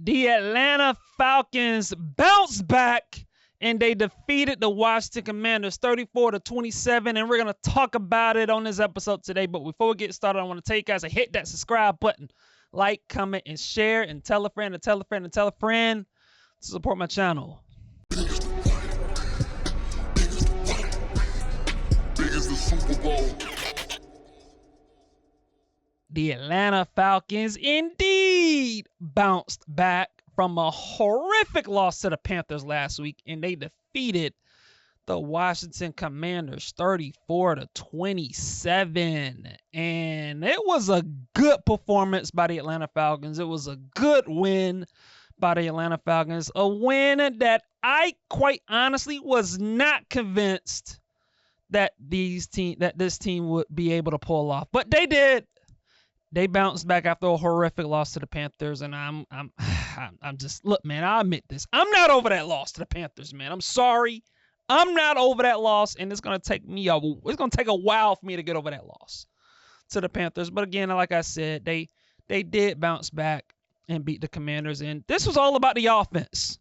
The Atlanta Falcons bounced back and they defeated the Washington Commanders 34-27. And we're going to talk about it on this episode today. But before we get started, I want to tell you guys to hit that subscribe button. Like, comment, and share, and tell a friend, and tell a friend, and tell a friend to support my channel. The Atlanta Falcons indeed bounced back from a horrific loss to the Panthers last week, and they defeated the Washington Commanders 34-27. And it was a good performance by the Atlanta Falcons. It was a good win by the Atlanta Falcons, a win that I quite honestly was not convinced that this team would be able to pull off, but they did. They bounced back after a horrific loss to the Panthers, and I'm just, look, man, I admit this. I'm not over that loss to the Panthers, man. I'm sorry. I'm not over that loss, and it's gonna take a while for me to get over that loss to the Panthers. But again, like I said, they did bounce back and beat the Commanders, and this was all about the offense.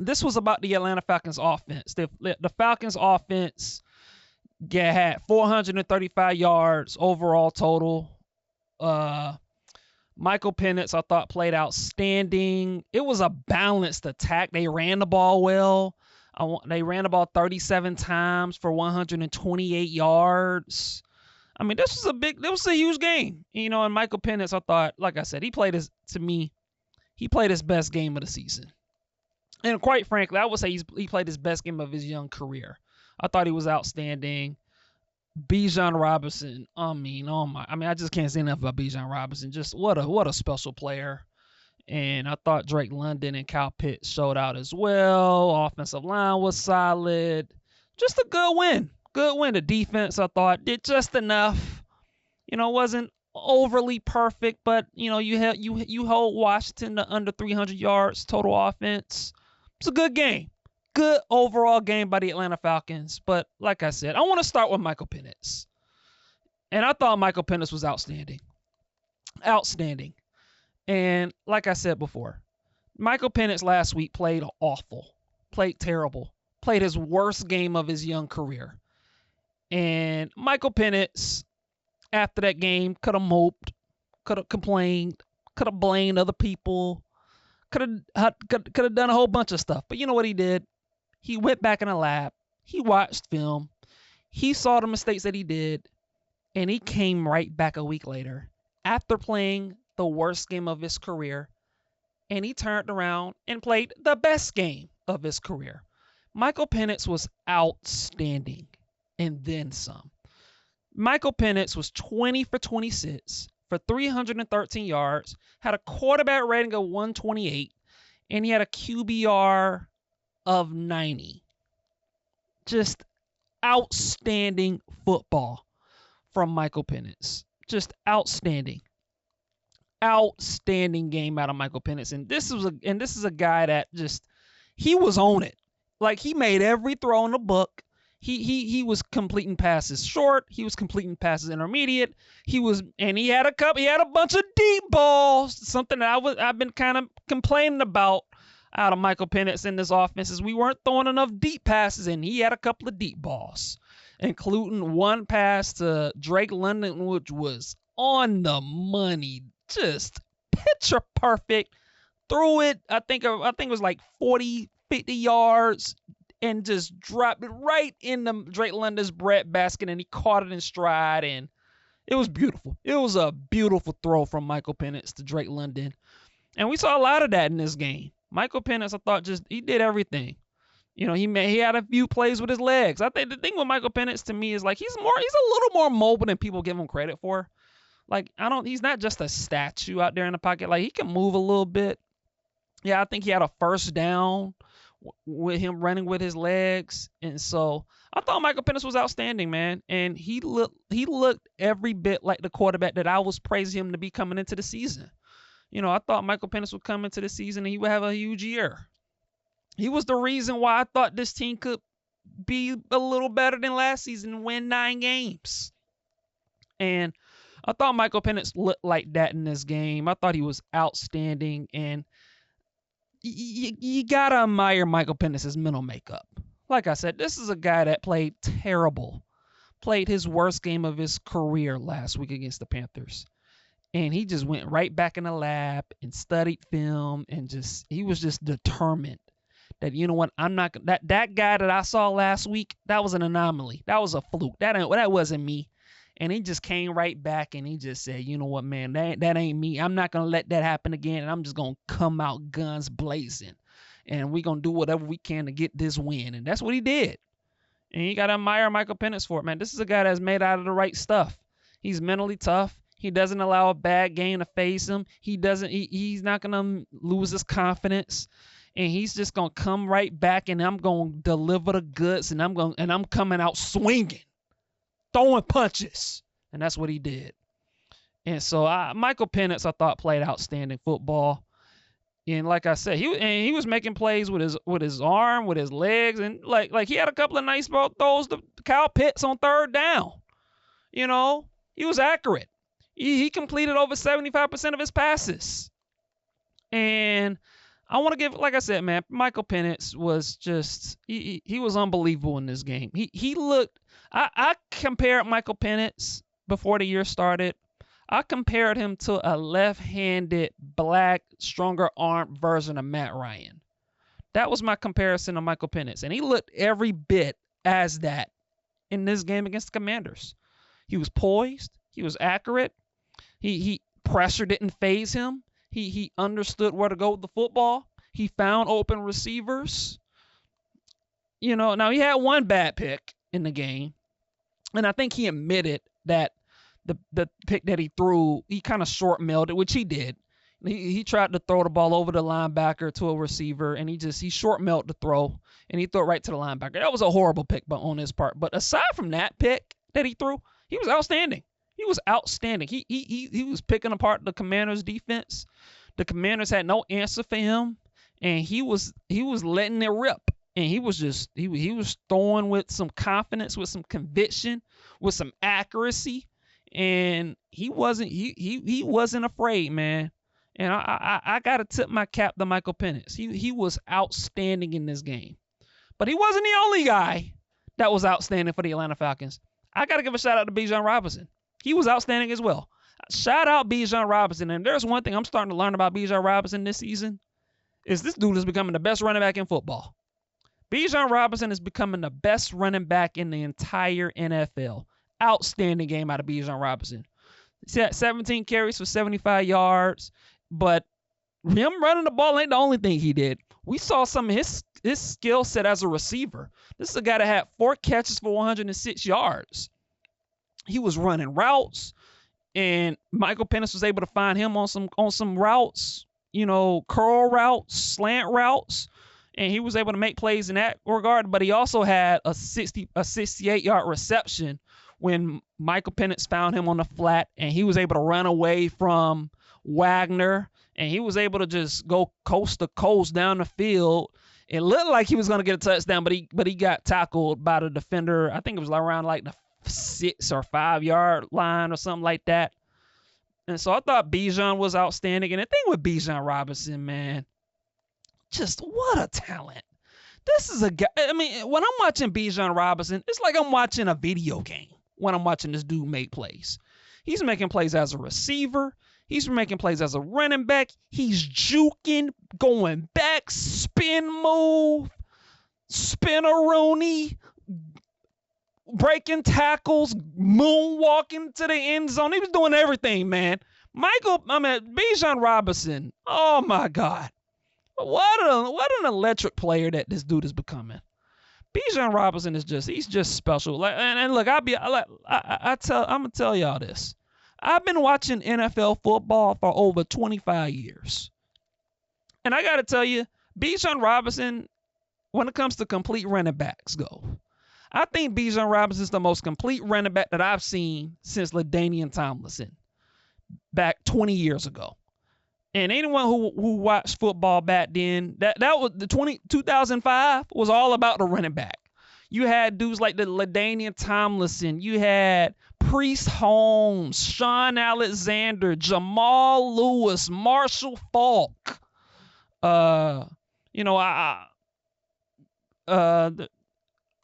This was about the Atlanta Falcons offense. The Falcons offense had 435 yards overall total. Michael Penix, I thought, played outstanding. It was a balanced attack. They ran the ball well. They ran the ball 37 times for 128 yards. I mean, this was a huge game, and Michael Penix, I thought, like I said, he played his best game of the season. And quite frankly, I would say he played his best game of his young career. I thought he was outstanding. Bijan Robinson, I just can't say enough about Bijan Robinson. Just what a special player. And I thought Drake London and Kyle Pitts showed out as well. Offensive line was solid. Just a good win. Good win. The defense, I thought, did just enough. Wasn't overly perfect, but you hold Washington to under 300 yards total offense. It's a good game. Good overall game by the Atlanta Falcons. But like I said, I want to start with Michael Penix. And I thought Michael Penix was outstanding. Outstanding. And like I said before, Michael Penix last week played awful. Played terrible. Played his worst game of his young career. And Michael Penix, after that game, could have moped, could have complained, could have blamed other people, could have done a whole bunch of stuff. But you know what he did? He went back in the lab. He watched film. He saw the mistakes that he did. And he came right back a week later after playing the worst game of his career. And he turned around and played the best game of his career. Michael Penix was outstanding and then some. Michael Penix was 20 for 26 for 313 yards, had a quarterback rating of 128, and he had a QBR of 90. Just outstanding football from Michael Penix. Just outstanding. Outstanding game out of Michael Penix. And this is a guy that he was on it. Like, he made every throw in the book. He was completing passes short. He was completing passes intermediate. He had a bunch of deep balls. Something that I've been kind of complaining about out of Michael Penix in this offense is we weren't throwing enough deep passes, and he had a couple of deep balls, including one pass to Drake London, which was on the money, just picture perfect. Threw it, I think it was like 40, 50 yards, and just dropped it right in the Drake London's bread basket, and he caught it in stride, and it was beautiful. It was a beautiful throw from Michael Penix to Drake London, and we saw a lot of that in this game. Michael Penix, I thought, he did everything. He had a few plays with his legs. I think the thing with Michael Penix to me is like he's a little more mobile than people give him credit for. Like, he's not just a statue out there in the pocket. Like, he can move a little bit. Yeah, I think he had a first down with him running with his legs. And so I thought Michael Penix was outstanding, man. And he looked every bit like the quarterback that I was praising him to be coming into the season. I thought Michael Penix would come into the season and he would have a huge year. He was the reason why I thought this team could be a little better than last season and win 9 games. And I thought Michael Penix looked like that in this game. I thought he was outstanding. And you gotta admire Michael Penix's mental makeup. Like I said, this is a guy that played terrible, played his worst game of his career last week against the Panthers. And he just went right back in the lab and studied film and he was just determined that, you know what, I'm not that guy that I saw last week, that was an anomaly. That was a fluke. That wasn't me. And he just came right back and he just said, you know what, man, that ain't me. I'm not going to let that happen again. And I'm just going to come out guns blazing. And we're going to do whatever we can to get this win. And that's what he did. And you got to admire Michael Penix for it, man. This is a guy that's made out of the right stuff. He's mentally tough. He doesn't allow a bad game to phase him. He's not going to lose his confidence. And he's just going to come right back and I'm going to deliver the goods and I'm coming out swinging, throwing punches. And that's what he did. And so Michael Penix, I thought, played outstanding football. And like I said, he was making plays with his arm, with his legs, and like he had a couple of nice ball throws to Kyle Pitts on third down. You know, he was accurate. He completed over 75% of his passes. And I want to give, like I said, man, Michael Penix was just he was unbelievable in this game. He looked. I compared Michael Penix before the year started. I compared him to a left-handed, black, stronger arm version of Matt Ryan. That was my comparison to Michael Penix. And he looked every bit as that in this game against the Commanders. He was poised. He was accurate. He pressure didn't phase him. He understood where to go with the football. He found open receivers. You know, now he had one bad pick in the game. And I think he admitted that the pick that he threw, he kind of short-mailed it, which he did. He tried to throw the ball over the linebacker to a receiver, and he short-mailed the throw, and he threw it right to the linebacker. That was a horrible pick on his part. But aside from that pick that he threw, he was outstanding. He was outstanding. He was picking apart the Commanders' defense. The Commanders had no answer for him, and he was letting it rip. And he was throwing with some confidence, with some conviction, with some accuracy. And he wasn't afraid, man. And I got to tip my cap to Michael Penix. He was outstanding in this game. But he wasn't the only guy that was outstanding for the Atlanta Falcons. I got to give a shout out to Bijan Robinson. He was outstanding as well. Shout out Bijan Robinson. And there's one thing I'm starting to learn about Bijan Robinson this season is this dude is becoming the best running back in football. Bijan Robinson is becoming the best running back in the entire NFL. Outstanding game out of Bijan Robinson. He had 17 carries for 75 yards, but him running the ball ain't the only thing he did. We saw some of his skill set as a receiver. This is a guy that had 4 catches for 106 yards. He was running routes, and Michael Penix was able to find him on some routes, you know, curl routes, slant routes, and he was able to make plays in that regard. But he also had a 68-yard reception when Michael Penix found him on the flat, and he was able to run away from Wagner, and he was able to just go coast to coast down the field. It looked like he was going to get a touchdown, but he got tackled by the defender. I think it was around like the 6 or 5 yard line or something like that. And so I thought Bijan was outstanding. And the thing with Bijan Robinson, man, just what a talent. This is a guy. I mean, when I'm watching Bijan Robinson, it's like I'm watching a video game when I'm watching this dude make plays. He's making plays as a receiver. He's making plays as a running back. He's juking, going back, spin move, spin-a-rooney, breaking tackles, moonwalking to the end zone. He was doing everything, man. Bijan Robinson, oh my God. What an electric player that this dude is becoming. Bijan Robinson he's just special. Like, and look, I'm gonna tell y'all this. I've been watching NFL football for over 25 years. And I gotta tell you, Bijan Robinson, when it comes to complete running backs go, I think Bijan Robinson is the most complete running back that I've seen since LaDainian Tomlinson back 20 years ago. And anyone who watched football back then, that was 2005 was all about the running back. You had dudes like the LaDainian Tomlinson. You had Priest Holmes, Sean Alexander, Jamal Lewis, Marshall Faulk. Uh, you know,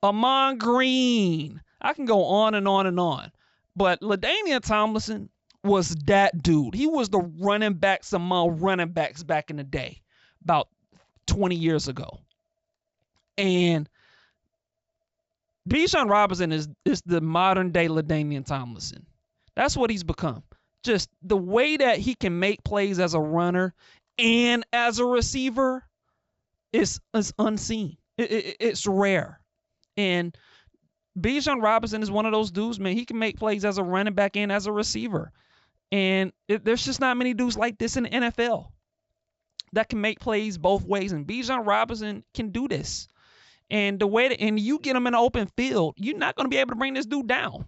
Amon Green. I can go on and on and on. But LaDainian Tomlinson was that dude. He was the running backs among running backs back in the day, about 20 years ago. And Bijan Robinson is the modern day LaDainian Tomlinson. That's what he's become. Just the way that he can make plays as a runner and as a receiver is unseen. It's rare. And Bijan Robinson is one of those dudes, man. He can make plays as a running back and as a receiver. And there's just not many dudes like this in the NFL that can make plays both ways. And Bijan Robinson can do this. And the way and you get him in an open field, you're not going to be able to bring this dude down.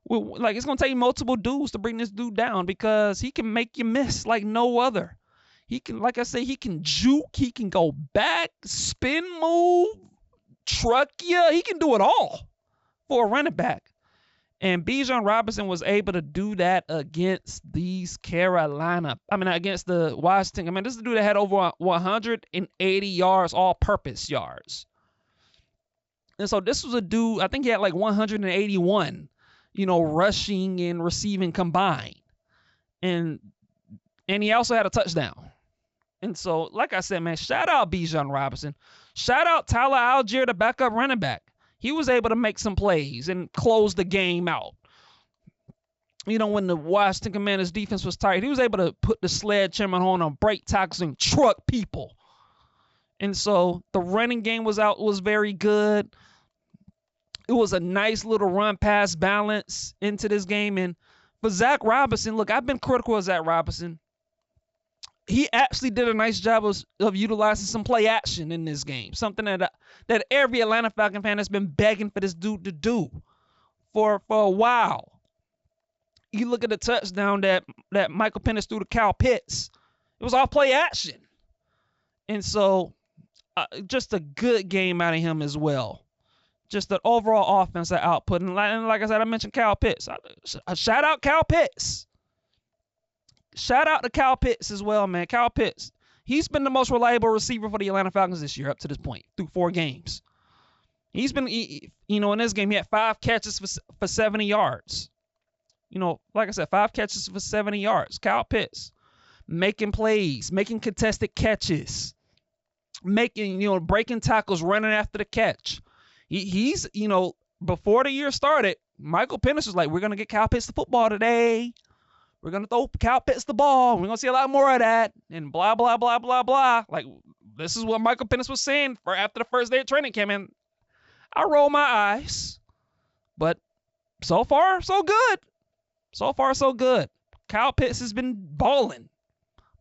Like, it's going to take multiple dudes to bring this dude down because he can make you miss like no other. He can, like I say, he can juke, he can go back, spin move, truck you. He can do it all for a running back. And Bijan Robinson was able to do that against against the Washington. This is a dude that had over 180 yards, all-purpose yards. And so this was a dude, I think he had like 181, rushing and receiving combined. And he also had a touchdown. And so, like I said, man, shout out Bijan Robinson. Shout out Tyler Algier, the backup running back. He was able to make some plays and close the game out. When the Washington Commanders defense was tight, he was able to put the sledgehammer on break tackles and truck people. And so the running game was very good. It was a nice little run pass balance into this game. And for Zach Robinson, look, I've been critical of Zach Robinson. He actually did a nice job of utilizing some play action in this game. Something that every Atlanta Falcon fan has been begging for this dude to do for a while. You look at the touchdown that Michael Penix threw to Kyle Pitts. It was all play action. And so just a good game out of him as well. Just the overall offensive output. And like I said, I mentioned Kyle Pitts. Shout out Kyle Pitts. Shout out to Kyle Pitts as well, man. Kyle Pitts, he's been the most reliable receiver for the Atlanta Falcons this year up to this point through 4 games. He's been, in this game, he had 5 catches for 70 yards. Like I said, 5 catches for 70 yards. Kyle Pitts making plays, making contested catches, breaking tackles, running after the catch. He's, before the year started, Michael Penix was like, we're going to get Kyle Pitts the football today. We're going to throw Kyle Pitts the ball. We're going to see a lot more of that. And blah, blah, blah, blah, blah. Like, this is what Michael Penix was saying after the first day of training camp. And I roll my eyes. But so far, so good. So far, so good. Kyle Pitts has been balling,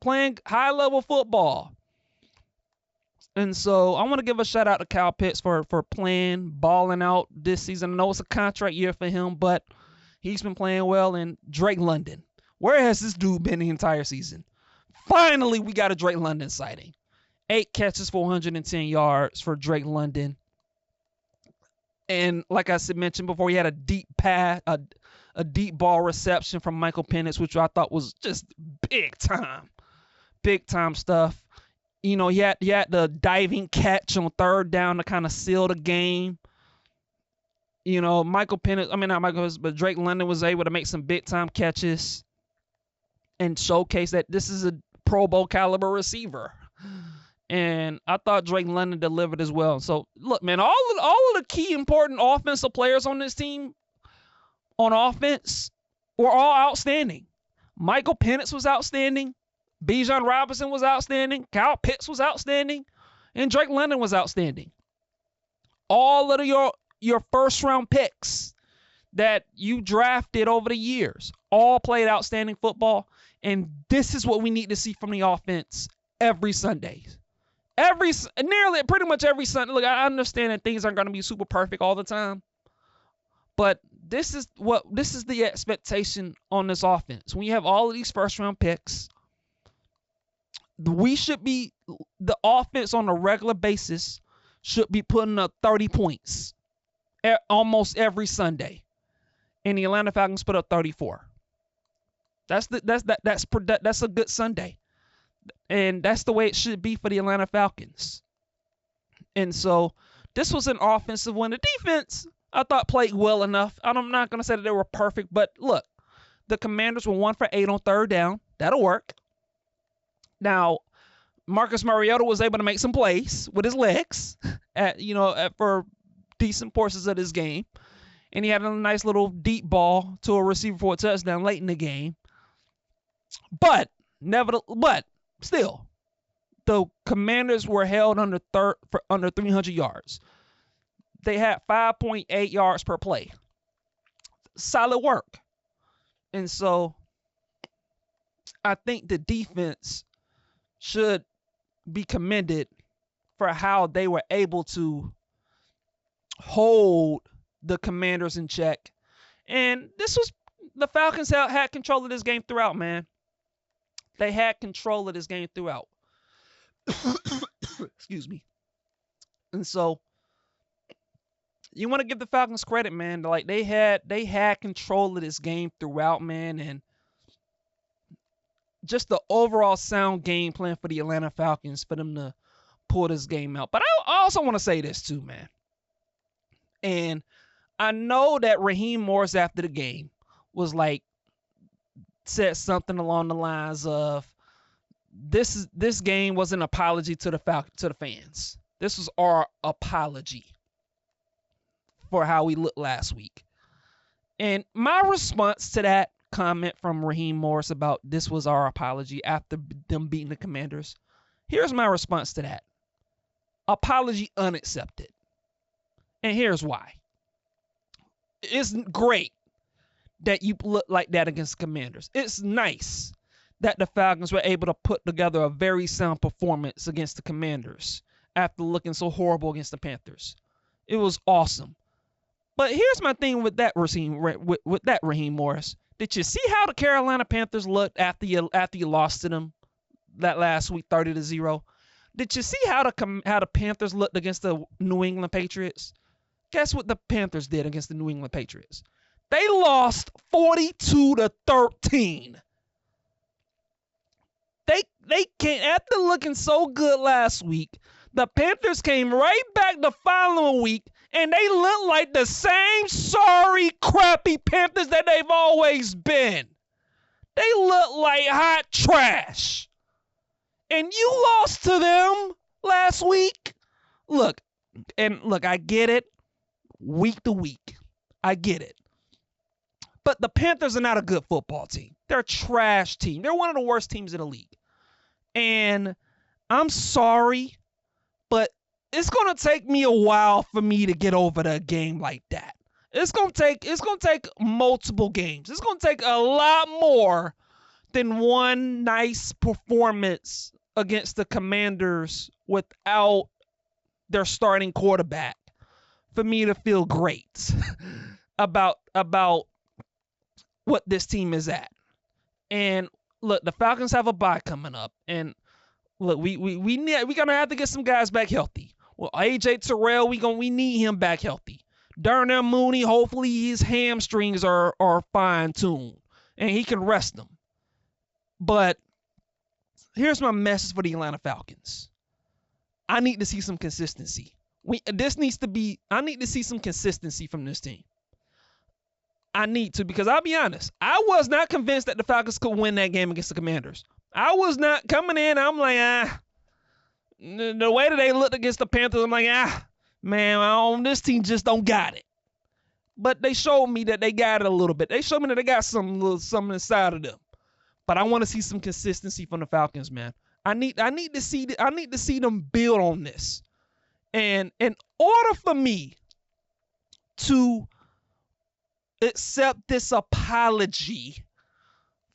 playing high-level football. And so I want to give a shout-out to Kyle Pitts for playing, balling out this season. I know it's a contract year for him, but he's been playing well. And Drake London. Where has this dude been the entire season? Finally, we got a Drake London sighting. 8 catches for 110 yards for Drake London. And like I mentioned before, he had a deep pass, a deep ball reception from Michael Penix, which I thought was just big time stuff. He had the diving catch on 3rd down to kind of seal the game. Michael Penix, not Michael, but Drake London was able to make some big time catches and showcase that this is a Pro Bowl caliber receiver. And I thought Drake London delivered as well. So look, man, all of the key important offensive players on this team on offense were all outstanding. Michael Penix was outstanding. Bijan Robinson was outstanding. Kyle Pitts was outstanding. And Drake London was outstanding. All of your first round picks that you drafted over the years all played outstanding football. And this is what we need to see from the offense every Sunday. Pretty much every Sunday. Look, I understand that things aren't going to be super perfect all the time. But this is the expectation on this offense. When you have all of these first round picks, the offense on a regular basis should be putting up 30 points almost every Sunday. And the Atlanta Falcons put up 34. That's a good Sunday. And that's the way it should be for the Atlanta Falcons. And so this was an offensive win. The defense, I thought, played well enough. I'm not going to say that they were perfect, but look, the Commanders were 1 for 8 on third down. That'll work. Now, Marcus Mariota was able to make some plays with his legs for decent portions of this game. And he had a nice little deep ball to a receiver for a touchdown late in the game. But still, the Commanders were held under 300 yards. They had 5.8 yards per play. Solid work. And so I think the defense should be commended for how they were able to hold the Commanders in check. And the Falcons had control of this game throughout, man. They had control of this game throughout. Excuse me. And so you want to give the Falcons credit, man. Like they had control of this game throughout, man, and just the overall sound game plan for the Atlanta Falcons for them to pull this game out. But I also want to say this too, man. And I know that Raheem Morris after the game was like said something along the lines of this game was an apology to the fans. This was our apology for how we looked last week. And my response to that comment from Raheem Morris about this was our apology after them beating the Commanders, here's my response to that. Apology unaccepted. And here's why. It's great that you look like that against the Commanders. It's nice that the Falcons were able to put together a very sound performance against the Commanders after looking so horrible against the Panthers. It was awesome. But here's my thing with that Raheem Morris. Did you see how the Carolina Panthers looked after you lost to them that last week, 30-0? Did you see how the Panthers looked against the New England Patriots? Guess what the Panthers did against the New England Patriots? They lost 42-13. They came after looking so good last week. The Panthers came right back the following week, and they look like the same sorry, crappy Panthers that they've always been. They look like hot trash. And you lost to them last week. Look, I get it. Week to week. I get it. But the Panthers are not a good football team. They're a trash team. They're one of the worst teams in the league. And I'm sorry, but it's going to take me a while for me to get over a game like that. It's going to take multiple games. It's going to take a lot more than one nice performance against the Commanders without their starting quarterback for me to feel great about what this team is at. And look, the Falcons have a bye coming up, and look, we gonna have to get some guys back healthy. Well, AJ Terrell, we need him back healthy. Darnell Mooney, hopefully his hamstrings are fine tuned and he can rest them. But here's my message for the Atlanta Falcons. I need to see some consistency. I need to see some consistency from this team. I need to, because I'll be honest, I was not convinced that the Falcons could win that game against the Commanders. I was not coming in. I'm like, the way that they looked against the Panthers, I'm like, man, this team just don't got it. But they showed me that they got it a little bit. They showed me that they got something inside of them. But I want to see some consistency from the Falcons, man. I need to see them build on this. And in order for me to accept this apology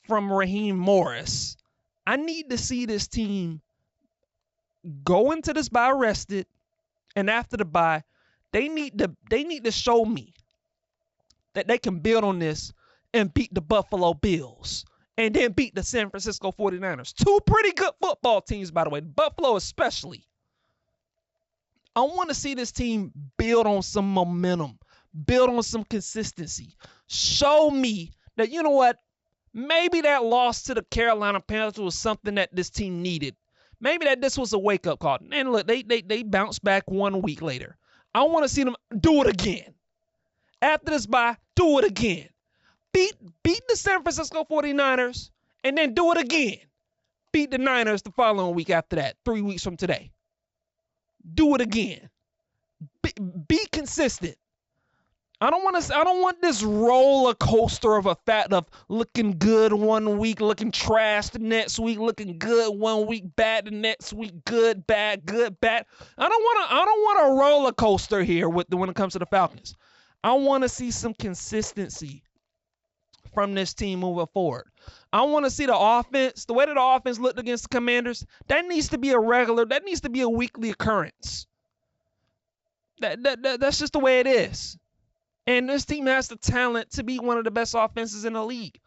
from Raheem Morris, I need to see this team go into this bye rested, and after the bye, they need to show me that they can build on this and beat the Buffalo Bills and then beat the San Francisco 49ers. Two pretty good football teams, by the way, Buffalo especially. I want to see this team build on some momentum, build on some consistency. Show me that, you know what, Maybe that loss to the Carolina Panthers was something that this team needed. Maybe that this was a wake-up call. And look, they bounced back 1 week later. I want to see them do it again. After this bye, do it again. Beat the San Francisco 49ers, and then do it again. Beat the Niners the following week after that, 3 weeks from today. Do it again. Be consistent. I don't want this roller coaster of a fact of looking good 1 week, looking trash the next week, looking good 1 week, bad the next week, good, bad, good, bad. I don't want a roller coaster here when it comes to the Falcons. I want to see some consistency from this team moving forward. I want to see the offense, the way that the offense looked against the Commanders. That needs to be a weekly occurrence. That's just the way it is. And this team has the talent to be one of the best offenses in the league.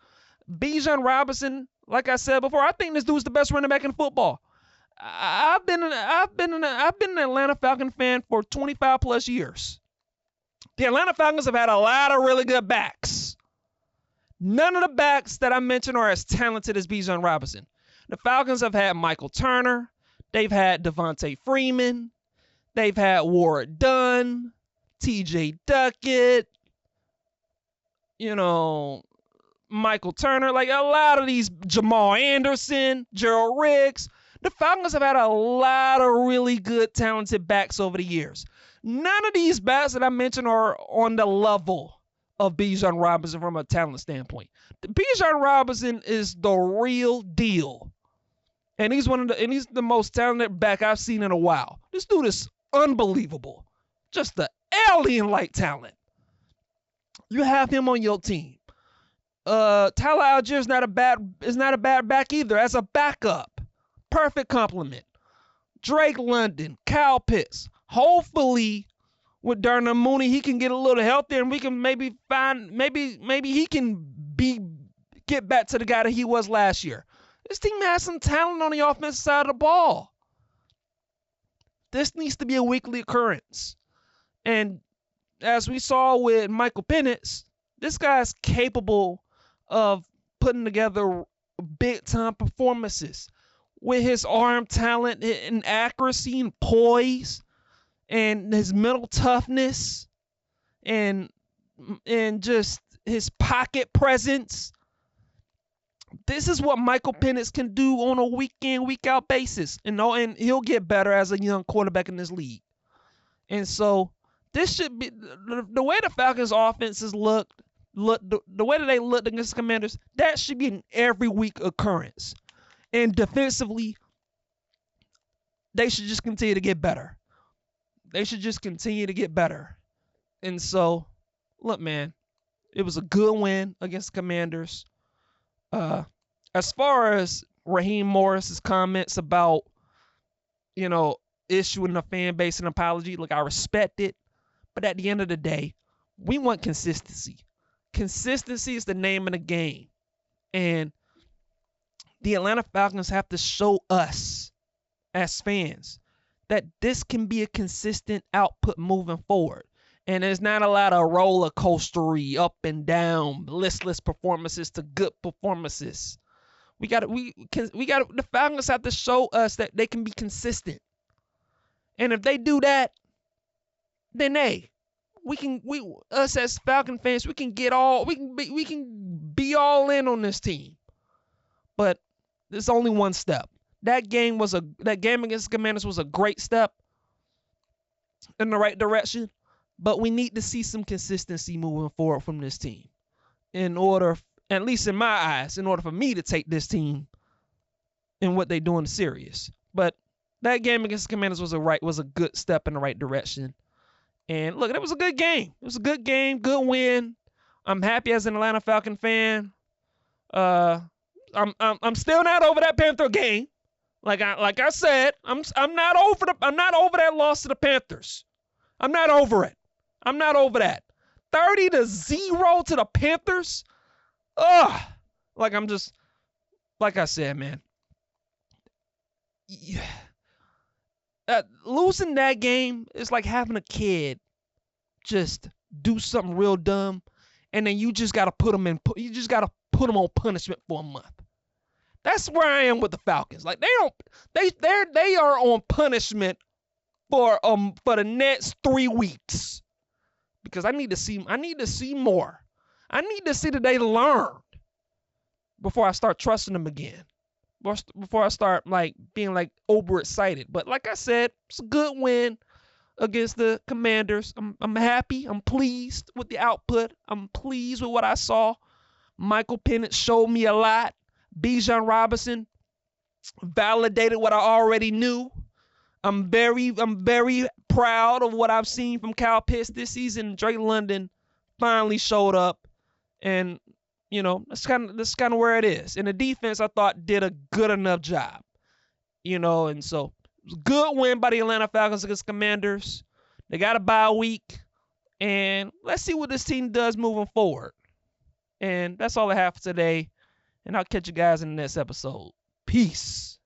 Bijan Robinson, like I said before, I think this dude's the best running back in football. I've been an Atlanta Falcon fan for 25 plus years. The Atlanta Falcons have had a lot of really good backs. None of the backs that I mentioned are as talented as Bijan Robinson. The Falcons have had Michael Turner. They've had Devontae Freeman. They've had Warrick Dunn. TJ Duckett, Michael Turner, like a lot of these, Jamal Anderson, Gerald Riggs. The Falcons have had a lot of really good, talented backs over the years. None of these backs that I mentioned are on the level of Bijan Robinson from a talent standpoint. Bijan Robinson is the real deal. And he's the most talented back I've seen in a while. This dude is unbelievable. Just the alien-like talent. You have him on your team. Tyler Algier is not a bad back either as a backup. Perfect complement. Drake London, Kyle Pitts. Hopefully, with Darnell Mooney, he can get a little healthier, and we can maybe he can get back to the guy that he was last year. This team has some talent on the offensive side of the ball. This needs to be a weekly occurrence. And as we saw with Michael Penix, this guy's capable of putting together big-time performances with his arm talent and accuracy and poise and his mental toughness and just his pocket presence. This is what Michael Penix can do on a week-in, week-out basis. And he'll get better as a young quarterback in this league. And so this should be the way the Falcons' offenses look the way that they looked against the Commanders. That should be an every week occurrence. And defensively, they should just continue to get better. And so, look, man, it was a good win against the Commanders. As far as Raheem Morris's comments about, issuing the fan base an apology, look, I respect it. But at the end of the day, we want consistency. Consistency is the name of the game. And the Atlanta Falcons have to show us as fans that this can be a consistent output moving forward. And there's not a lot of roller coastery, up and down, listless performances to good performances. The Falcons have to show us that they can be consistent. And if they do that, then us as Falcon fans, we can be all in on this team. But there's only one step. That game against the Commanders was a great step in the right direction, but we need to see some consistency moving forward from this team in order, at least in my eyes, in order for me to take this team and what they doing serious. But that game against the Commanders was a good step in the right direction. And look, it was a good game. It was a good game, good win. I'm happy as an Atlanta Falcon fan. I'm still not over that Panther game. Like I said, I'm not over that loss to the Panthers. I'm not over it. I'm not over that. 30-0 to the Panthers. Ugh. Like I said, man. Yeah. Losing that game is like having a kid just do something real dumb, and then you just gotta put put them on punishment for a month. That's where I am with the Falcons. Like they are on punishment for the next 3 weeks. Because I need to see more. I need to see that they learned before I start trusting them again. Before I start being overexcited. But like I said, it's a good win against the Commanders. I'm happy. I'm pleased with the output. I'm pleased with what I saw. Michael Penix showed me a lot. Bijan Robinson validated what I already knew. I'm very proud of what I've seen from Kyle Pitts this season. Drake London finally showed up, and that's kind of where it is. And the defense, I thought, did a good enough job. And so it was a good win by the Atlanta Falcons against Commanders. They got a bye week, and let's see what this team does moving forward. And that's all I have for today, and I'll catch you guys in the next episode. Peace.